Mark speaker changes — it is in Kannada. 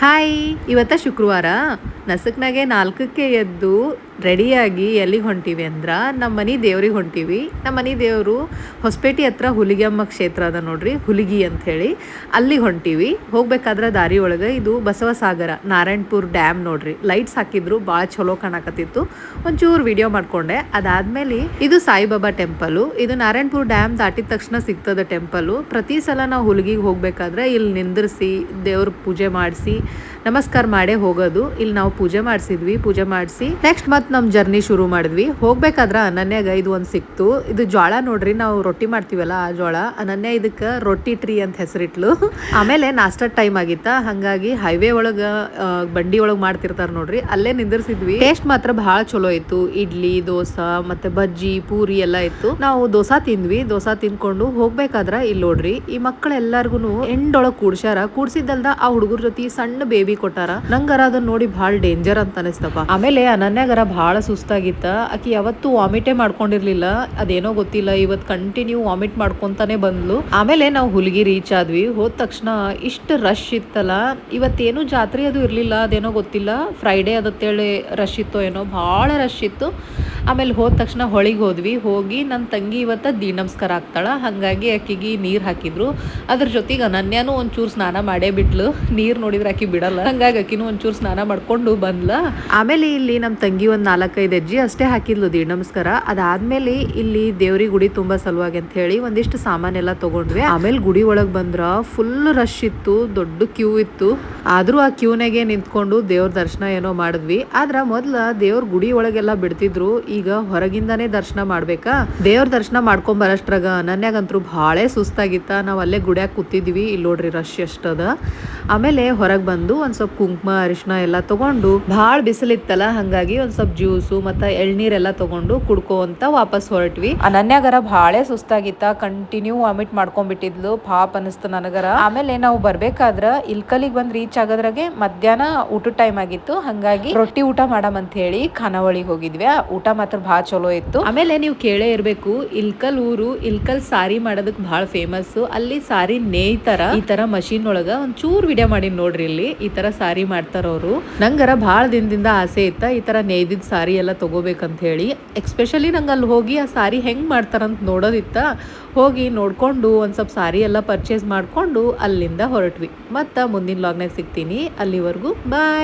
Speaker 1: ಹಾಯ್, ಇವತ್ತ ಶುಕ್ರವಾರ ನಸಕ್ನಾಗೆ 4ಕ್ಕೆ ಎದ್ದು ರೆಡಿಯಾಗಿ ಎಲ್ಲಿಗೆ ಹೊಂಟೀವಿ ಅಂದ್ರೆ ನಮ್ಮ ಮನೆ ದೇವ್ರಿಗೆ ಹೊಂಟೀವಿ. ನಮ್ಮ ಮನೆ ದೇವರು ಹೊಸಪೇಟೆ ಹತ್ರ ಹುಲಿಗೆಮ್ಮ ಕ್ಷೇತ್ರ ಅದ ನೋಡ್ರಿ, ಹುಲಿಗಿ ಅಂತ ಹೇಳಿ ಅಲ್ಲಿಗೆ ಹೊಂಟೀವಿ. ಹೋಗ್ಬೇಕಾದ್ರೆ ದಾರಿ ಒಳಗೆ ಇದು ಬಸವಸಾಗರ ನಾರಾಯಣಪುರ ಡ್ಯಾಮ್ ನೋಡ್ರಿ, ಲೈಟ್ಸ್ ಹಾಕಿದ್ರು ಭಾಳ ಚಲೋ ಕಾಣಕತ್ತಿತ್ತು. ಒಂಚೂರು ವಿಡಿಯೋ ಮಾಡ್ಕೊಂಡೆ. ಅದಾದ್ಮೇಲೆ ಇದು ಸಾಯಿಬಾಬಾ ಟೆಂಪಲು. ಇದು ನಾರಾಯಣಪುರ ಡ್ಯಾಮ್ ದಾಟಿದ ತಕ್ಷಣ ಸಿಗ್ತದ ಟೆಂಪಲು. ಪ್ರತಿ ಸಲ ನಾವು ಹುಲಿಗಿಗೆ ಹೋಗ್ಬೇಕಾದ್ರೆ ಇಲ್ಲಿ ನಿಂದಿರಿಸಿ ದೇವ್ರ ಪೂಜೆ ಮಾಡಿಸಿ ನಮಸ್ಕಾರ ಮಾಡೇ ಹೋಗೋದು. ಇಲ್ಲಿ ನಾವು ಪೂಜೆ ಮಾಡಿಸಿದ್ವಿ. ಪೂಜೆ ಮಾಡಿಸಿ ನೆಕ್ಸ್ಟ್ ಮತ್ತೆ ನಮ್ಮ ಜರ್ನಿ ಶುರು ಮಾಡಿದ್ವಿ. ಹೋಗ್ಬೇಕಾದ್ರೆ ಅನನ್ಯಾಗ ಇದು ಒಂದು ಸಿಕ್ತು. ಇದು ಜೋಳ ನೋಡ್ರಿ, ನಾವು ರೊಟ್ಟಿ ಮಾಡ್ತೀವಲ್ಲ ಆ ಜೋಳ. ಅನನ್ಯ ಇದಕ್ಕೆ ರೊಟ್ಟಿ ಟ್ರೀ ಅಂತ ಹೆಸರಿಟ್ಲು. ಆಮೇಲೆ ನಾಷ್ಟದ ಟೈಮ್ ಆಗಿತ್ತ, ಹಂಗಾಗಿ ಹೈವೇ ಒಳಗ ಬಂಡಿ ಒಳಗೆ ಮಾಡ್ತಿರ್ತಾರ ನೋಡ್ರಿ, ಅಲ್ಲೇ ನಿಂದಿರ್ಸಿದ್ವಿ. ಟೇಸ್ಟ್ ಮಾತ್ರ ಬಹಳ ಚಲೋ ಇತ್ತು. ಇಡ್ಲಿ, ದೋಸಾ ಮತ್ತೆ ಬಜ್ಜಿ, ಪೂರಿ ಎಲ್ಲ ಇತ್ತು. ನಾವು ದೋಸಾ ತಿಂದ್ವಿ. ದೋಸಾ ತಿನ್ಕೊಂಡು ಹೋಗ್ಬೇಕಾದ್ರ ಇಲ್ಲಿ ನೋಡ್ರಿ, ಈ ಮಕ್ಕಳೆಲ್ಲರಿಗೂ ಎಂಡೊಳಗ್ ಕೂಡ್ಸ್ಯಾರ. ಕೂಡ್ಸಿದ್ದಲ್ದ ಆ ಹುಡುಗರ ಜೊತೆ ಸಣ್ಣ ಬೇಬಿ ಕೊಟ್ಟಾರ. ನಂಗರ ಅದನ್ನ ನೋಡಿ ಬಹಳ ಡೇಂಜರ್ ಅಂತ ಅನಿಸ್ತಪ್ಪ. ಆಮೇಲೆ ಅನನ್ಯಾಗರ ಬಹಳ ಸುಸ್ತಾಗಿತ್ತ. ಆಕಿ ಯಾವತ್ತೂ ವಾಮಿಟೇ ಮಾಡ್ಕೊಂಡಿರ್ಲಿಲ್ಲ, ಅದೇನೋ ಗೊತ್ತಿಲ್ಲ, ಇವತ್ ಕಂಟಿನ್ಯೂ ವಾಮಿಟ್ ಮಾಡ್ಕೊಂತಾನೆ ಬಂದ್ಲು. ಆಮೇಲೆ ನಾವು ಹುಲಿಗಿ ರೀಚ್ ಆದ್ವಿ. ಹೋದ ತಕ್ಷಣ ಇಷ್ಟು ರಶ್ ಇತ್ತಲ್ಲ. ಇವತ್ತೇನು ಜಾತ್ರೆ ಅದು ಇರ್ಲಿಲ್ಲ, ಅದೇನೋ ಗೊತ್ತಿಲ್ಲ, ಫ್ರೈಡೇ ಅದತ್ತೇಳಿ ರಶ್ ಇತ್ತು ಏನೋ, ಬಹಳ ರಶ್ ಇತ್ತು. ಆಮೇಲೆ ಹೋದ ತಕ್ಷಣ ಹೊಳಿಗೆ ಹೋದ್ವಿ. ಹೋಗಿ ನನ್ನ ತಂಗಿ ಇವತ್ತ ದೀ ನಮಸ್ಕಾರ ಆಗ್ತಾಳ, ಹಂಗಾಗಿ ಆಕಿಗೆ ನೀರು ಹಾಕಿದ್ರು. ಅದ್ರ ಜೊತೆಗೆ ಅನನ್ಯಾನು ಒಂಚೂರು ಸ್ನಾನ ಮಾಡೇ ಬಿಟ್ಲು. ನೀರು ನೋಡಿದ್ರೆ ಆಕಿ ಬಿಡಲ್ಲ, ಹಂಗಾಗಿ ಆಕಿನೂ ಒಂಚೂರು ಸ್ನಾನ ಮಾಡ್ಕೊಂಡು ಬಂದ್ಲ. ಆಮೇಲೆ ಇಲ್ಲಿ ನಮ್ಮ ತಂಗಿ ಒಂದು 4-5 ಹೆಜ್ಜೆ ಅಷ್ಟೇ ಹಾಕಿದ್ಲು ದೀ ನಮಸ್ಕಾರ. ಅದಾದ್ಮೇಲೆ ಇಲ್ಲಿ ದೇವ್ರಿ ಗುಡಿ ತುಂಬಾ ಸಲುವಾಗಿ ಅಂತ ಹೇಳಿ ಒಂದಿಷ್ಟು ಸಾಮಾನೆಲ್ಲ ತಗೊಂಡ್ವಿ. ಆಮೇಲೆ ಗುಡಿ ಒಳಗೆ ಬಂದ್ರ ಫುಲ್ ರಶ್ ಇತ್ತು, ದೊಡ್ಡ ಕ್ಯೂ ಇತ್ತು. ಆದ್ರೂ ಆ ಕ್ಯೂನಾಗೆ ನಿಂತ್ಕೊಂಡು ದೇವ್ರ ದರ್ಶನ ಏನೋ ಮಾಡಿದ್ವಿ. ಆದ್ರ ಮೊದ್ಲ ದೇವ್ರ ಗುಡಿ ಒಳಗೆಲ್ಲ ಬಿಡ್ತಿದ್ರು, ಈಗ ಹೊರಗಿಂದಾನೇ ದರ್ಶನ ಮಾಡ್ಬೇಕಾ. ದೇವ್ರ ದರ್ಶನ ಮಾಡ್ಕೊಂಡ್ ಬರಷ್ಟ್ರಾಗ ನನ್ಯಾಗಂತೂ ಭಾಳ ಸುಸ್ತಾಗಿತ್ತ. ನಾವ್ ಅಲ್ಲೇ ಗುಡಿಯಾಗ ಕೂತಿದ್ವಿ. ಇಲ್ಲಿ ನೋಡ್ರಿ ರಶ್ ಎಷ್ಟದ. ಆಮೇಲೆ ಹೊರಗೆ ಬಂದು ಒಂದ್ ಸ್ವಲ್ಪ ಕುಂಕುಮ ಅರಿಶಿನ ಎಲ್ಲ ತಗೊಂಡು, ಭಾಳ ಬಿಸಿಲಿತ್ತಲ್ಲ ಹಂಗಾಗಿ ಒಂದ್ ಸ್ವಲ್ಪ ಜ್ಯೂಸು ಮತ್ತೆ ಎಳ್ನೀರೆಲ್ಲ ತಗೊಂಡು ಕುಡ್ಕೋ ಅಂತ ವಾಪಸ್ ಹೊರಟ್ವಿ. ಅನನ್ಯಾಗರ ಭಾಳ ಸುಸ್ತಾಗಿತ್ತ, ಕಂಟಿನ್ಯೂ ವಾಮಿಟ್ ಮಾಡ್ಕೊಂಡ್ಬಿಟ್ಟಿದ್ಲು. ಪಾಪ ಅನಿಸ್ತು ನನಗರ. ಆಮೇಲೆ ನಾವು ಬರ್ಬೇಕಾದ್ರ ಇಲ್ಕಲಿಗೆ ಬಂದ್ ರೀಚ್ ಆಗೋದ್ರಾಗೆ ಮಧ್ಯಾಹ್ನ ಊಟದ ಟೈಮ್ ಆಗಿತ್ತು, ಹಂಗಾಗಿ ರೊಟ್ಟಿ ಊಟ ಮಾಡಮ್ ಹೇಳಿ ಖಾನಾವಳಿಗೆ ಹೋಗಿದ್ವಿ. ಊಟ ಮಾತ್ರ ಭಾಳ ಚಲೋ ಇತ್ತು. ಆಮೇಲೆ ನೀವು ಕೇಳೇ ಇರ್ಬೇಕು, ಇಲ್ಕಲ್ ಊರು, ಇಲ್ಕಲ್ ಸಾರಿ ಮಾಡೋದಕ್ಕೆ ಭಾಳ ಫೇಮಸ್. ಅಲ್ಲಿ ಸಾರಿ ನೇಯ್ತಾರ, ಈ ತರ ಮಷೀನ್ ಒಳಗ ಒಂಚೂರು ವಿಡಿಯೋ ಮಾಡಿ ನೋಡ್ರಿ. ಇಲ್ಲಿ ಈ ತರ ಸಾರಿ ಮಾಡ್ತಾರ ಅವರು. ನಂಗರ ಭಾಳ ದಿನದಿಂದ ಆಸೆ ಇತ್ತ ಈ ತರ ನೇಯ್ದಿದ್ ಸಾರಿ ಎಲ್ಲ ತಗೋಬೇಕಂತ ಹೇಳಿ. ಎಕ್ಸ್ಪೆಷಲಿ ನಂಗೆ ಅಲ್ಲಿ ಹೋಗಿ ಆ ಸಾರಿ ಹೆಂಗ್ ಮಾಡ್ತಾರಂತ ನೋಡೋದಿತ್ತ. ಹೋಗಿ ನೋಡ್ಕೊಂಡು ಒಂದ್ ಸ್ವಲ್ಪ ಸಾರಿ ಎಲ್ಲ ಪರ್ಚೇಸ್ ಮಾಡ್ಕೊಂಡು ಅಲ್ಲಿಂದ ಹೊರಟ್ವಿ. ಮತ್ತ ಮುಂದಿನ ವ್ಲಾಗ್ನಾಗ ಸಿಗ್ತೀನಿ. ಅಲ್ಲಿವರೆಗೂ ಬಾಯ್.